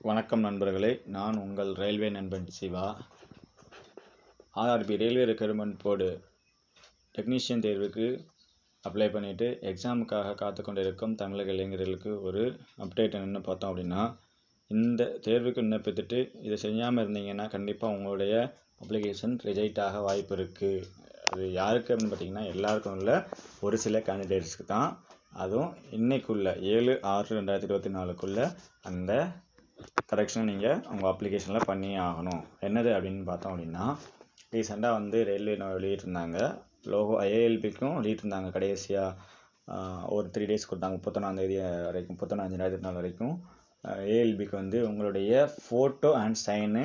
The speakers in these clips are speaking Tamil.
வணக்கம் நண்பர்களே, நான் உங்கள் ரயில்வே நண்பன் Siva. RRB railway recruitment board technician தேர்வுக்கு அப்ளை பண்ணிவிட்டு எக்ஸாமுக்காக காத்து கொண்டிருக்கும் தமிழக இளைஞர்களுக்கு ஒரு அப்டேட் என்னென்னு பார்த்தோம் அப்படின்னா, இந்த தேர்வுக்கு விண்ணப்பித்துட்டு இதை செய்யாமல் இருந்தீங்கன்னா கண்டிப்பாக உங்களுடைய அப்ளிகேஷன் ரிஜெக்ட் ஆக வாய்ப்பு இருக்குது. அது யாருக்கு அப்படின்னு பார்த்தீங்கன்னா, எல்லாருக்கும் இல்லை, ஒரு சில கேண்டிடேட்ஸ்க்கு தான். அதுவும் இன்னைக்குள்ள 7/6/2024 அந்த கரெக்ஷனை நீங்கள் உங்கள் அப்ளிகேஷனில் பண்ணியே ஆகணும். என்னது அப்படின்னு பார்த்தோம் அப்படின்னா, ரீசெண்டாக ரயில்வே வெளியிட்டிருந்தாங்க. லோகோ ஏஎல்பிக்கும் வெளியிட்டிருந்தாங்க. கடைசியாக ஒரு 3 days கொடுத்தாங்க. 31ஆம் தேதி வரைக்கும், 31/5/2024 வரைக்கும் ஏஎல்பிக்கு உங்களுடைய photo and sign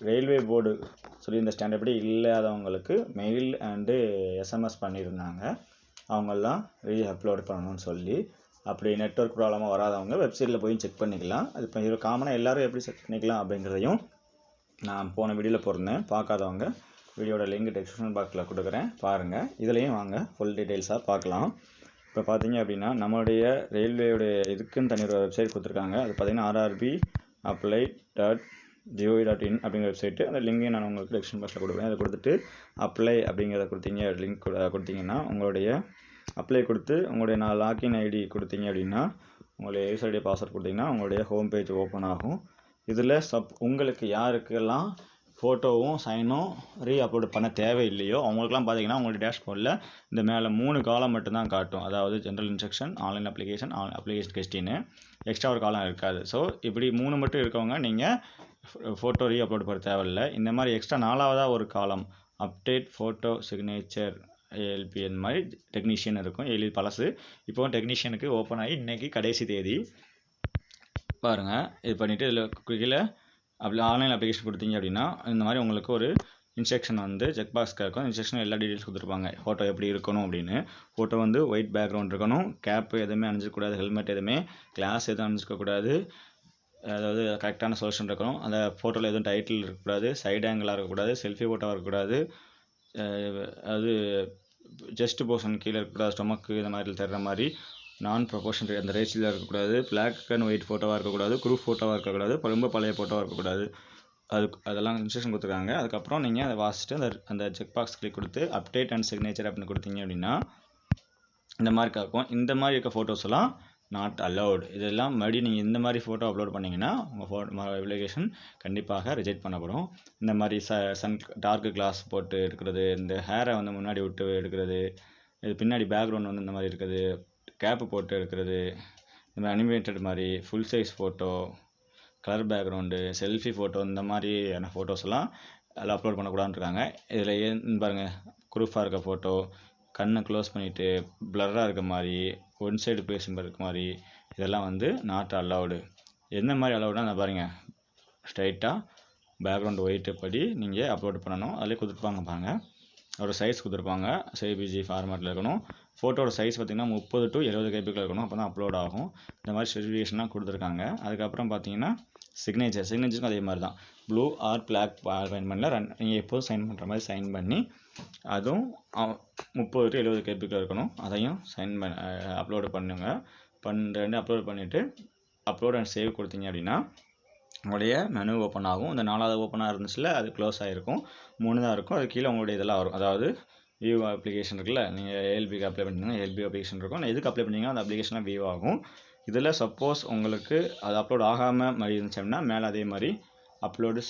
railway board சொல்லியிருந்த ஸ்டாண்டர்ட் படி இல்லாதவங்களுக்கு மெயில் அண்டு எஸ்எம்எஸ் பண்ணியிருந்தாங்க. அவங்கெல்லாம் அப்லோட் பண்ணணும்னு சொல்லி. அப்படி நெட்வொர்க் ப்ராப்ளமாக வராதவங்க வெப்சைட்டில் போய் செக் பண்ணிக்கலாம். அது இப்போ இது காமனாக எல்லோரும் எப்படி செக் பண்ணிக்கலாம் அப்படிங்கிறதையும் நான் போன வீடியோவில் போட்டிருந்தேன். பார்க்காதவங்க வீடியோட லிங்க் டிஸ்கிரிப்ஷன் பாக்ஸில் கொடுக்குறேன், பாருங்கள். இதுலேயும் வாங்க ஃபுல் டீட்டெயில்ஸாக பார்க்கலாம். இப்போ பார்த்தீங்க அப்படின்னா, நம்மளுடைய ரயில்வேயோடைய இதுக்குன்னு தனி ஒரு வெப்சைட் கொடுத்துருக்காங்க. அது பார்த்தீங்கன்னா rrbapply.gov.in அப்படிங்கிற வெப்சைட்டு. அந்த லிங்கையும் நான் உங்களுக்கு டிஸ்கிரிப்ஷன் பாக்ஸில் கொடுக்குறேன். அதை கொடுத்துட்டு அப்ளை அப்படிங்கிறத கொடுத்தீங்க, லிங்க் கொடுத்தீங்கன்னா உங்களுடைய அப்ளை கொடுத்து உங்களுடைய லாகின் ஐடி கொடுத்தீங்க அப்படின்னா, உங்களுடைய யூசர் ஐடி பாஸ்வேர்ட் கொடுத்தீங்கன்னா உங்களுடைய ஹோம் பேஜ் ஓப்பன் ஆகும். இதில் உங்களுக்கு யாருக்கெல்லாம் ஃபோட்டோவும் சைனும் அப்லோட் பண்ண தேவையில்லையோ அவங்களுக்குலாம் பார்த்தீங்கன்னா உங்களுடைய டேஷ்போர்டில் இந்த மேலே 3 காலம் மட்டும்தான் காட்டும். அதாவது general instruction, online application, application கொஸ்டின்னு, எக்ஸ்ட்ரா ஒரு காலம் இருக்காது. ஸோ இப்படி 3 மட்டும் இருக்கவங்க நீங்கள் ஃபோட்டோ அப்லோட் பண்ண தேவையில்லை. இந்த மாதிரி எக்ஸ்ட்ரா 4வதாக ஒரு காலம் அப்டேட் ஃபோட்டோ சிக்னேச்சர் ஏஎல்பி அந்த மாதிரி டெக்னீஷியன் இருக்கும். ஏஎல்பி பழசு. இப்போ டெக்னீஷியனுக்கு ஓப்பன் ஆகி இன்றைக்கி கடைசி தேதி பாருங்கள். இது பண்ணிவிட்டு இதில் கீழே ஆன்லைன் அப்ளிகேஷன் கொடுத்தீங்க அப்படின்னா இந்த மாதிரி உங்களுக்கு ஒரு இன்ஸ்ட்ரக்ஷன் செக் பாக்ஸ்க்கு இருக்கும். இன்ஸ்ட்ரக்ஷன் எல்லா டீட்டெயில்ஸ் கொடுத்துருப்பாங்க. ஃபோட்டோ எப்படி இருக்கணும் அப்படின்னு. ஃபோட்டோ ஒயிட் பேக்ரவுண்ட் இருக்கணும். கேப்பு எதுவுமே அணிஞ்சிக்கக்கூடாது. ஹெல்மெட் எதுவுமே, கிளாஸ் எதுவும் அணிஞ்சிக்கக்கூடாது. அதாவது கரெக்டான சொல்யூஷன் இருக்கணும். அந்த ஃபோட்டோவில் எதுவும் டைட்டில் இருக்கக்கூடாது. சைடு ஆங்கிளாக இருக்கக்கூடாது. செல்ஃபி ஃபோட்டோவாக இருக்கக்கூடாது. அது ஜஸ்ட் போர்ஷன் கீழே இருக்கக்கூடாது. ஸ்டொமக்கு இந்த மாதிரி தர்ற மாதிரி நான் ப்ரொபோர்ஷன் அந்த ரேஷியில் இருக்கக்கூடாது. பிளாக் அண்ட் ஒயிட் ஃபோட்டோவாக இருக்கக்கூடாது. குரூப் ஃபோட்டோவாக இருக்கக்கூடாது. ரொம்ப பழைய ஃபோட்டோவாக இருக்கக்கூடாது. அதெல்லாம் இன்ஸ்ட்ரக்ஷன் கொடுத்துருக்காங்க. அதுக்கப்புறம் நீங்கள் அதை வாசிச்சுட்டு அந்த செக் பாக்ஸ் கிளிக் கொடுத்து அப்டேட் அண்ட் சிக்னேச்சர் அப்படின்னு கொடுத்தீங்க அப்படின்னா இந்த மாதிரி காக்கும். இந்த மாதிரி இருக்க ஃபோட்டோஸ்லாம் நாட் அலவுட். இதெல்லாம் மறுபடியும் நீங்கள் இந்த மாதிரி ஃபோட்டோ அப்லோட் பண்ணிங்கன்னா உங்கள் அப்ளிகேஷன் கண்டிப்பாக ரிஜெக்ட் பண்ணப்படும். இந்த மாதிரி சன் டார்க் கிளாஸ் போட்டு எடுக்கிறது, இந்த ஹேரை முன்னாடி விட்டு எடுக்கிறது, இது பின்னாடி பேக்ரவுண்ட் இந்த மாதிரி இருக்குது, கேப்பு போட்டு எடுக்கிறது, இந்த மாதிரி அனிமேட்டட் மாதிரி full size photo, colour background, selfie photo, இந்த மாதிரியான ஃபோட்டோஸ் எல்லாம் அதில் அப்லோட் பண்ணக்கூடாதுன்னு இருக்காங்க. இதில் பாருங்கள், குரூஃபாக இருக்க ஃபோட்டோ, கண்ணை க்ளோஸ் பண்ணிவிட்டு பிளர்ராக இருக்க மாதிரி, ஒன் சைடு பேசும் இருக்க மாதிரி, இதெல்லாம் நாட் அலவுடு. எந்த மாதிரி அலவுடுனா நான் பாருங்கள், ஸ்ட்ரைட்டாக பேக்ரவுண்ட் ஒயிட்டு படி நீங்கள் அப்லோட் பண்ணணும். அதிலே கொடுத்துருப்பாங்க பாருங்கள். ஒரு சைஸ் கொடுத்துருப்பாங்க. ஜேபிஜி ஃபார்மேட்டில் இருக்கணும். ஃபோட்டோட சைஸ் பார்த்திங்கன்னா 30 to 70 KB இருக்கணும். அப்போ தான் அப்லோட் ஆகும். இந்த மாதிரி ஸ்பெசிஃபிகேஷன்லாம் கொடுத்துருக்காங்க. அதுக்கப்புறம் பார்த்தீங்கன்னா சிக்னேச்சருக்கும் அதே மாதிரி தான். ப்ளூ ஆர் பிளாக் அப்பாயின்மெண்ட்டில் நீங்கள் எப்போதும் சைன் பண்ணுற மாதிரி சைன் பண்ணி, அதுவும் 30 to 70 KB இருக்கணும். அதையும் சைன் அப்லோடு பண்ணுங்க. அப்லோட் பண்ணிவிட்டு அப்லோட் அண்ட் சேவ் கொடுத்தீங்க அப்படின்னா உங்களுடைய மெனு ஓப்பன் ஆகும். இந்த 4வது ஓப்பனாக இருந்துச்சுல, அது க்ளோஸ் ஆகிருக்கும். 3 தான் இருக்கும். அது கீழே உங்களுடைய இதெல்லாம் வரும். அதாவது வியூ அப்ளிகேஷன் இருக்குல்ல, நீங்கள் ஏஎல்பிக்கு அப்ளை பண்ணிங்கன்னா ஏஎல்பி அப்ளிகேஷன் இருக்கும். நான் எதுக்கு அப்ளை பண்ணிங்கன்னா அந்த அப்ளிகேஷன்லாம் வியூ ஆகும். இதில் சப்போஸ் உங்களுக்கு அது அப்லோட் ஆகாமல் மாதிரி இருந்துச்சு அப்படின்னா மேலே அதே மாதிரி அப்லோடு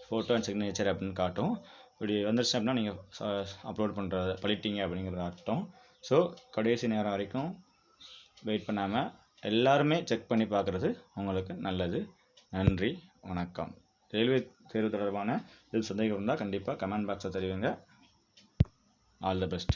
ஃபோட்டோ அண்ட் சிக்னேச்சர் அப்படின்னு காட்டும். இப்படி வந்துருச்சு அப்படின்னா நீங்கள் அப்லோட் பண்ணுறத பண்ணிட்டீங்க அப்படிங்கிறத அர்த்தம். ஸோ கடைசி நேரம் வரைக்கும் வெயிட் பண்ணாமல் எல்லாருமே செக் பண்ணி பார்க்குறது உங்களுக்கு நல்லது. நன்றி, வணக்கம். ரயில்வே தேர்வு தொடர்பான எது சந்தேகம் இருந்தால் கண்டிப்பாக கமெண்ட் பாக்ஸில் தெரிவிங்க. All the best.